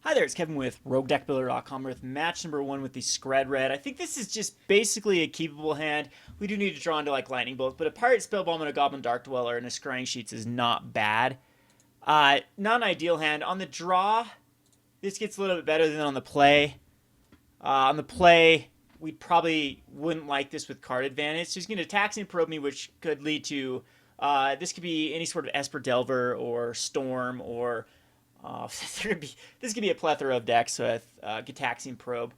Hi there, it's Kevin with RogueDeckBuilder.com with match number 1 with the Skred red. I think this is just basically a keepable hand. We do need to draw into like Lightning Bolt, but a Pyrite Spellbomb and a Goblin Dark-Dweller and a Scrying Sheets is not bad. Not an ideal hand. On the draw, this gets a little bit better than on the play. On the play, we probably wouldn't like this with card advantage. So he's going to Taxing Probe me, which could lead to... this could be any sort of Esper Delver or Storm or... this could be a plethora of decks with Gitaxian Probe.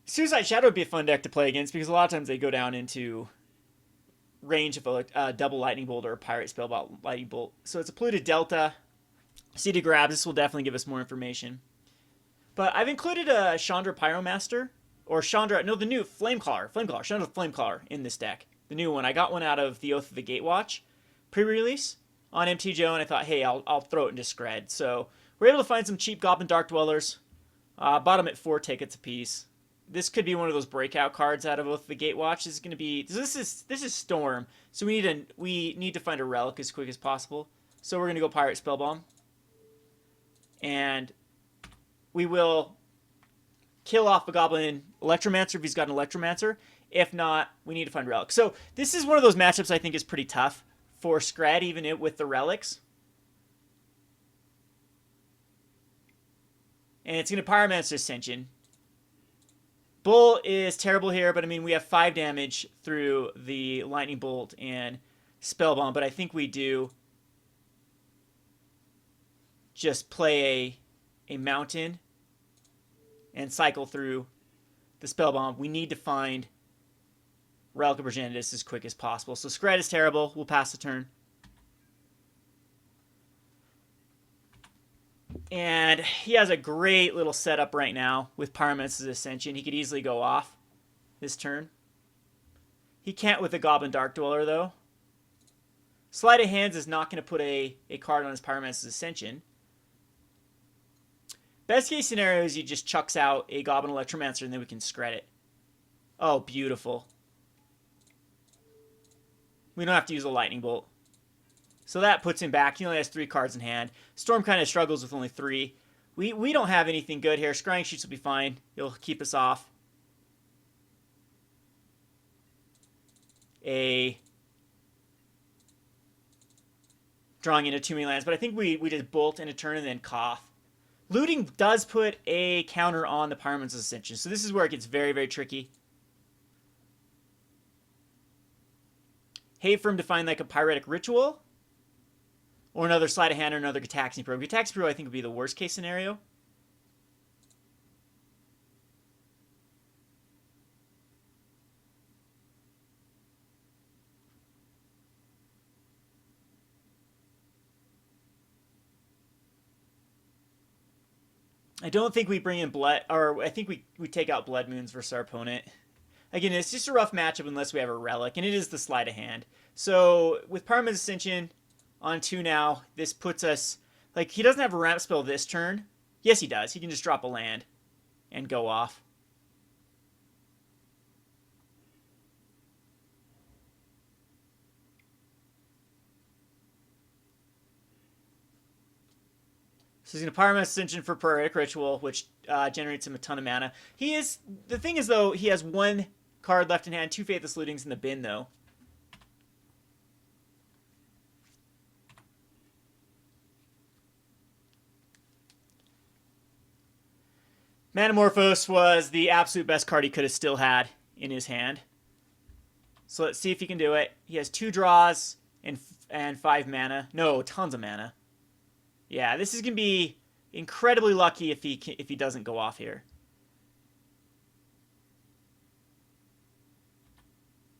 Suicide Shadow would be a fun deck to play against because a lot of times they go down into range of a double Lightning Bolt or a Pyrite Spellbomb Lightning Bolt. So it's a polluted Delta. C to grab. This will definitely give us more information. But I've included a Chandra Pyromaster or Chandra, no, the new Chandra Flamecaller in this deck. The new one. I got one out of the Oath of the Gatewatch pre-release on MTG, and I thought, hey, I'll throw it into Skred. So we're able to find some cheap Goblin Dark-Dwellers. Bought them at 4 tickets a piece. This could be one of those breakout cards out of Oath of the Gatewatch. This is going to be this is Storm, so we need to find a relic as quick as possible. So we're going to go Pyrite Spellbomb, and we will kill off a Goblin Electromancer if he's got an Electromancer. If not, we need to find relic. So this is one of those matchups I think is pretty tough for Skred, even with the relics. And it's going to Pyromaster Ascension. Bull is terrible here, but I mean, we have 5 damage through the Lightning Bolt and Spellbomb, but I think we do just play a Mountain and cycle through the Spellbomb. We need to find Relic of Progenitus as quick as possible. So Skred is terrible. We'll pass the turn. And he has a great little setup right now with Pyromaster's Ascension. He could easily go off this turn. He can't with the Goblin Dark-Dweller, though. Sleight of Hands is not going to put a card on his Pyromaster's Ascension. Best case scenario is he just chucks out a Goblin Electromancer and then we can Skred it. Oh, beautiful. We don't have to use a Lightning Bolt. So that puts him back. He only has 3 cards in hand. Storm kind of struggles with only 3. We don't have anything good here. Scrying Sheets will be fine. It'll keep us off drawing into too many lands. But I think we just Bolt in a turn and then Koth. Looting does put a counter on the Pyromancer's Ascension. So this is where it gets very, very tricky. Hate for him to find like a Pyretic Ritual or another Sleight of Hand or another Gitaxian Probe. Gitaxian Probe I think would be the worst case scenario. I don't think we bring in Blood, or I think we take out Blood Moons versus our opponent. Again, it's just a rough matchup unless we have a Relic, and it is the Sleight of Hand. So, with Pyromancer's Ascension on 2 now, this puts us... Like, he doesn't have a ramp spell this turn. Yes, he does. He can just drop a land and go off. So he's going to Pyromancer's Ascension for Pyretic Ritual, which generates him a ton of mana. The thing is, though, he has 1 card left in hand, 2 Faithless Lootings in the bin, though. Manamorphose was the absolute best card he could have still had in his hand. So let's see if he can do it. He has 2 draws and 5 mana. No, tons of mana. Yeah, this is going to be incredibly lucky if he doesn't go off here.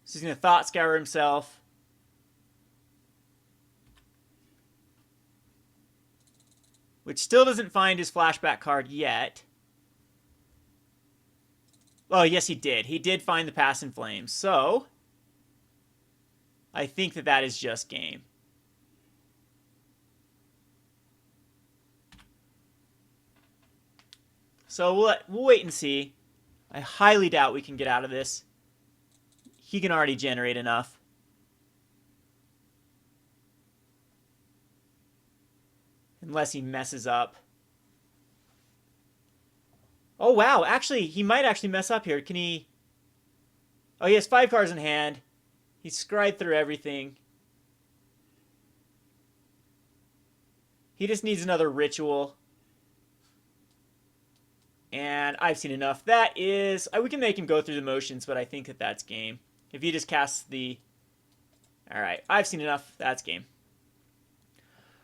So he's going to Thought Scour himself. Which still doesn't find his flashback card yet. Oh, yes, he did. He did find the Pass in Flames. So, I think that is just game. So we'll wait and see. I highly doubt we can get out of this. He can already generate enough. Unless he messes up Oh, wow. Actually, he might actually mess up here. Can he... Oh, he has 5 cards in hand. He's scryed through everything. He just needs another ritual. And I've seen enough. That is... we can make him go through the motions, but I think that that's game. If he just casts the... Alright, I've seen enough. That's game.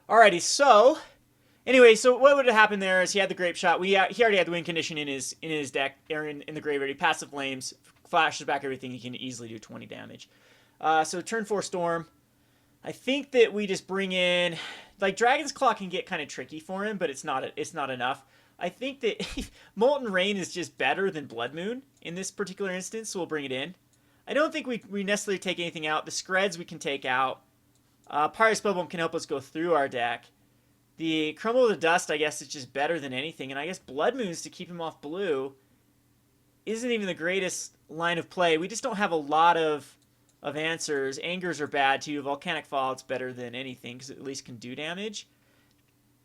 Alrighty, so... Anyway, so what would have happened there is he had the Grape Shot. He already had the win condition in his deck, or in the graveyard. He passive flames, flashes back everything. He can easily do 20 damage. So turn 4 Storm. I think that we just bring in... Like, Dragon's Claw can get kind of tricky for him, but it's not enough. I think that Molten Rain is just better than Blood Moon in this particular instance, so we'll bring it in. I don't think we necessarily take anything out. The Skreds we can take out. Pyrite Spellbomb can help us go through our deck. The Crumble of the Dust, I guess, is just better than anything. And I guess Blood Moons to keep him off blue isn't even the greatest line of play. We just don't have a lot of answers. Angers are bad, too. Volcanic Fallout's better than anything, because it at least can do damage.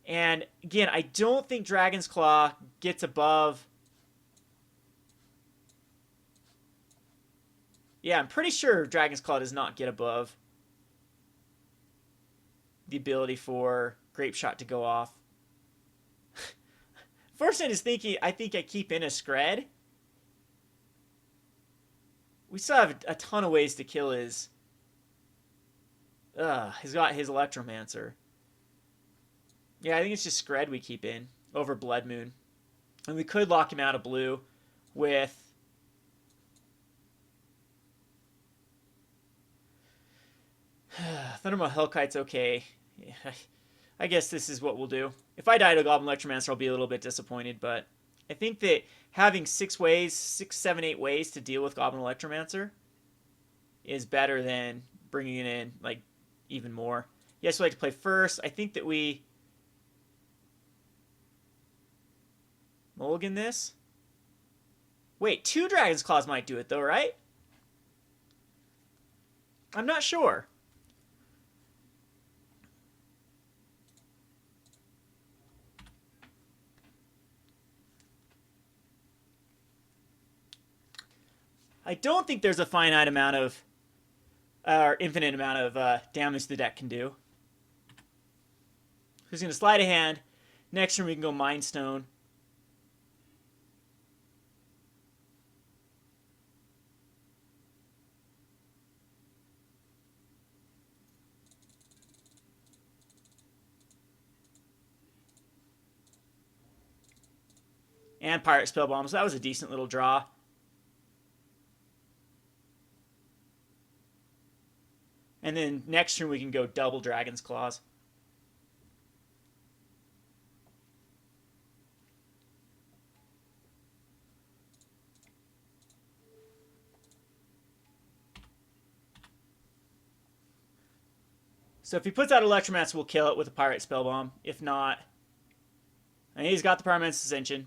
And, again, I don't think Dragon's Claw gets above... Yeah, I'm pretty sure Dragon's Claw does not get above the ability for Grape Shot to go off. First I just thinking, I think I keep in a Skred. We still have a ton of ways to kill his... he's got his Electromancer. Yeah, I think it's just Skred we keep in over Blood Moon. And we could lock him out of blue with... Thundermaw Hellkite's okay. Yeah, I guess this is what we'll do. If I die to Goblin Electromancer, I'll be a little bit disappointed, but I think that having 6, 7, 8 ways to deal with Goblin Electromancer is better than bringing it in, like, even more. Yes, we like to play first. I think that we mulligan this. Wait, 2 Dragon's Claws might do it, though, right? I'm not sure. I don't think there's a finite amount of, or infinite amount of damage the deck can do. He's going to slide a hand. Next turn we can go Mind Stone. And Pyrite Spellbomb, so that was a decent little draw. And then next turn we can go double Dragon's Claws. So if he puts out Electromancer, we'll kill it with a Pyrite Spellbomb. If not, and he's got the Pyromancer Ascension.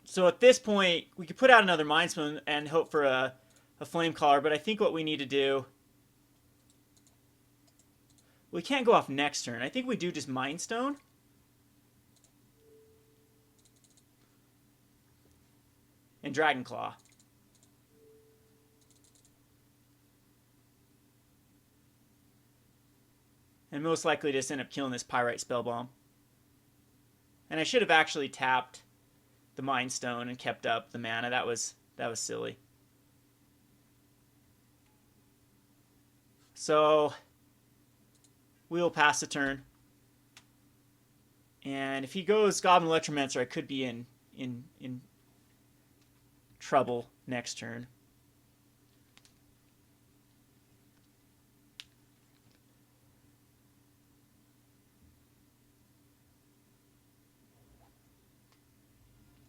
So at this point, we could put out another Mind Stone and hope for a Flamecaller, but I think what we need to do... We can't go off next turn. I think we do just Mind Stone. And Dragon Claw. And most likely just end up killing this Pyrite Spellbomb. And I should have actually tapped the Mind Stone and kept up the mana. That was silly. So we'll pass the turn. And if he goes Goblin Electromancer, I could be in trouble next turn.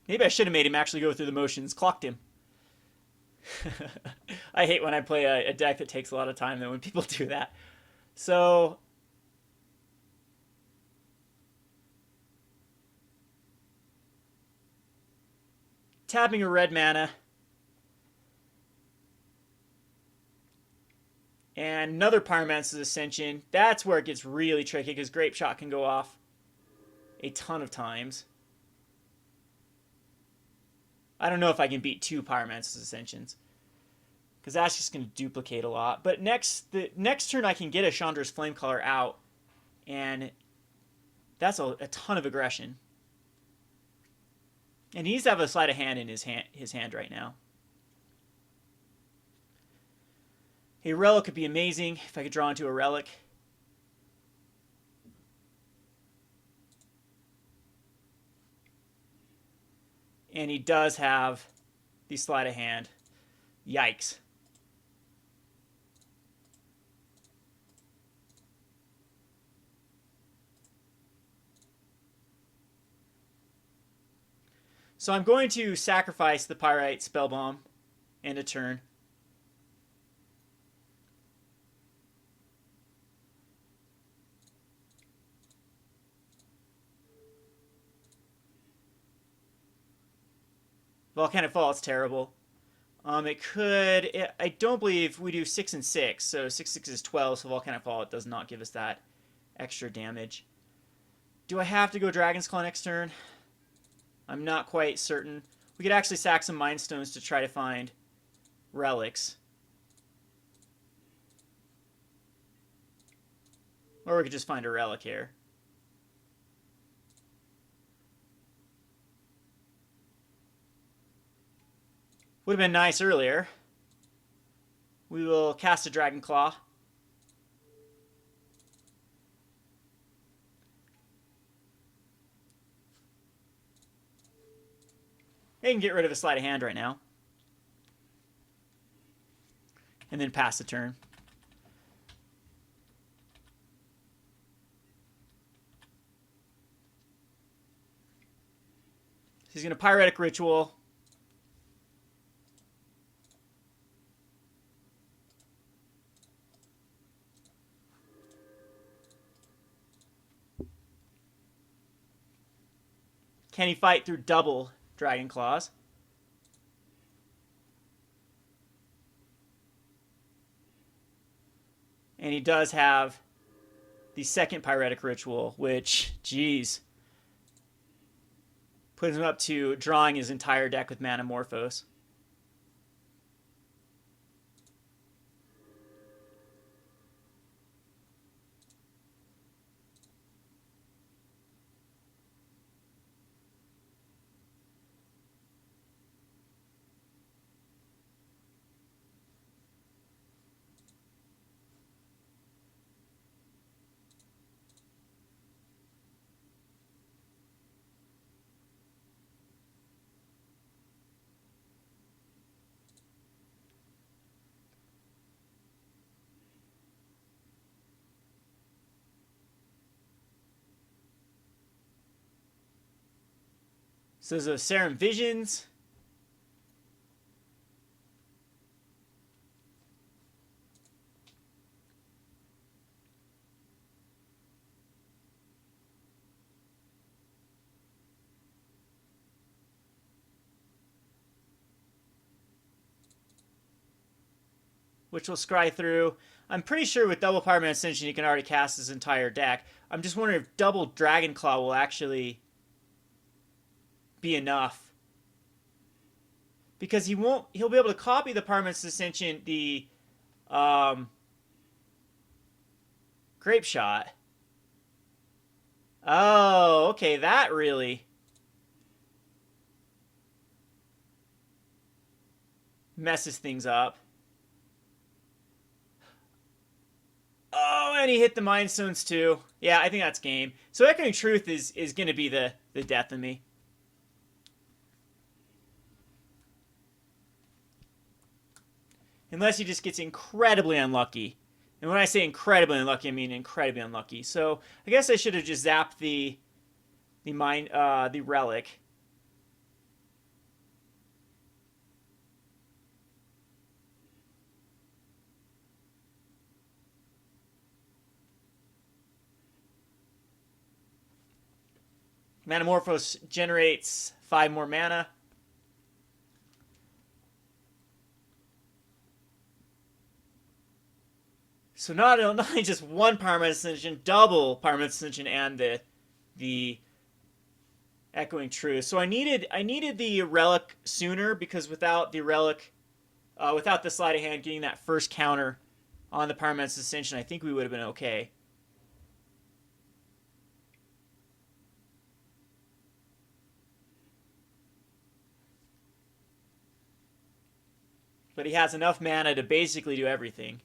Maybe I should have made him actually go through the motions, clocked him. I hate when I play a deck that takes a lot of time, though, when people do that. So tapping a red mana. And another Pyromancer's Ascension. That's where it gets really tricky, because Grape Shot can go off. a ton of times. I don't know if I can beat 2 Pyromancer's Ascensions, because that's just going to duplicate a lot. But the next turn I can get a Chandra's Flamecaller out, and that's a ton of aggression. And he needs to have a sleight of hand in his hand right now. A Relic could be amazing if I could draw into a Relic. And he does have the sleight of hand. Yikes. So I'm going to sacrifice the Pyrite Spellbomb and a turn. Volcanic Fallout's terrible. I don't believe we do 6 and 6, so 6 is 12, so Volcanic Fallout does not give us that extra damage. Do I have to go Dragon's Claw next turn? I'm not quite certain. We could actually sack some Mind Stones to try to find relics. Or we could just find a relic here. Would have been nice earlier. We will cast a Dragon Claw. They can get rid of a sleight of hand right now. And then pass the turn. So he's going to Pyretic Ritual. Can he fight through double Dragon Claws? And he does have the second Pyretic Ritual, which, geez, puts him up to drawing his entire deck with Manamorphose. So those Serum Visions. Which will scry through. I'm pretty sure with double Pyromancer Ascension, you can already cast his entire deck. I'm just wondering if double Dragon Claw will actually be enough. Because he'll be able to copy the Pyromancer Ascension, the Grape Shot. Oh, okay, that really messes things up. Oh, and he hit the Mind Stones too. Yeah, I think that's game. So Echoing Truth is going to be the death of me. Unless he just gets incredibly unlucky. And when I say incredibly unlucky, I mean incredibly unlucky. So I guess I should have just zapped the relic. Manamorphose generates 5 more mana. So not only just one Pyromancer Ascension, double Pyromancer Ascension, and the Echoing Truth. So I needed the Relic sooner, because without the Relic, without the sleight of hand getting that first counter on the Pyromancer's Ascension, I think we would have been okay. But he has enough mana to basically do everything.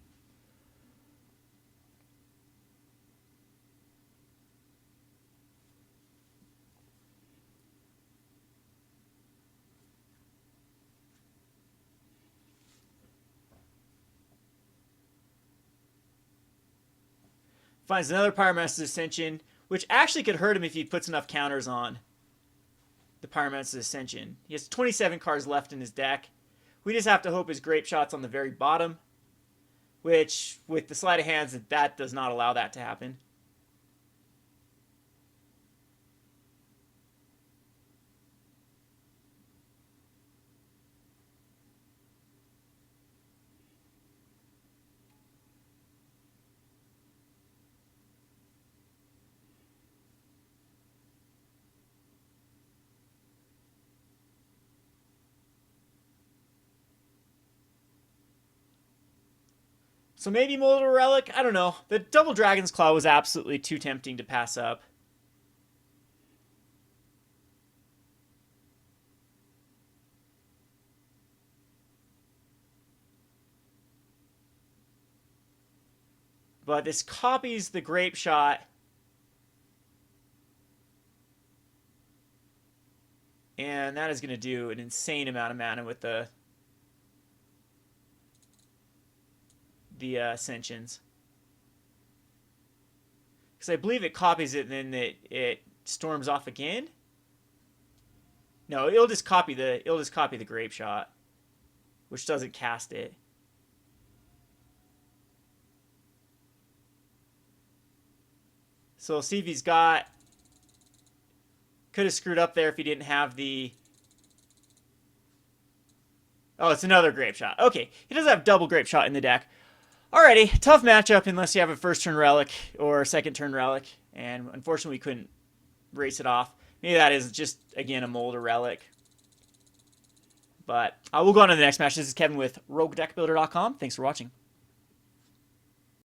Finds another Pyromaster's Ascension, which actually could hurt him if he puts enough counters on the Pyromaster's Ascension. He has 27 cards left in his deck. We just have to hope his Grape Shot's on the very bottom, which, with the sleight of hands, that does not allow that to happen. So maybe Molten Relic? I don't know. The Double Dragon's Claw was absolutely too tempting to pass up. But this copies the Grape Shot. And that is going to do an insane amount of mana with the Ascensions. Because I believe it copies it and then it storms off again. No, it'll just copy the Grape Shot, which doesn't cast it. So we'll see if he's got... Could have screwed up there if he didn't have the... Oh, it's another Grape Shot. Okay, he does have double Grape Shot in the deck. Alrighty, tough matchup unless you have a first turn Relic or a second turn Relic. And unfortunately, we couldn't race it off. Maybe that is just, again, a Molten Relic. But we'll go on to the next match. This is Kevin with RogueDeckBuilder.com. Thanks for watching.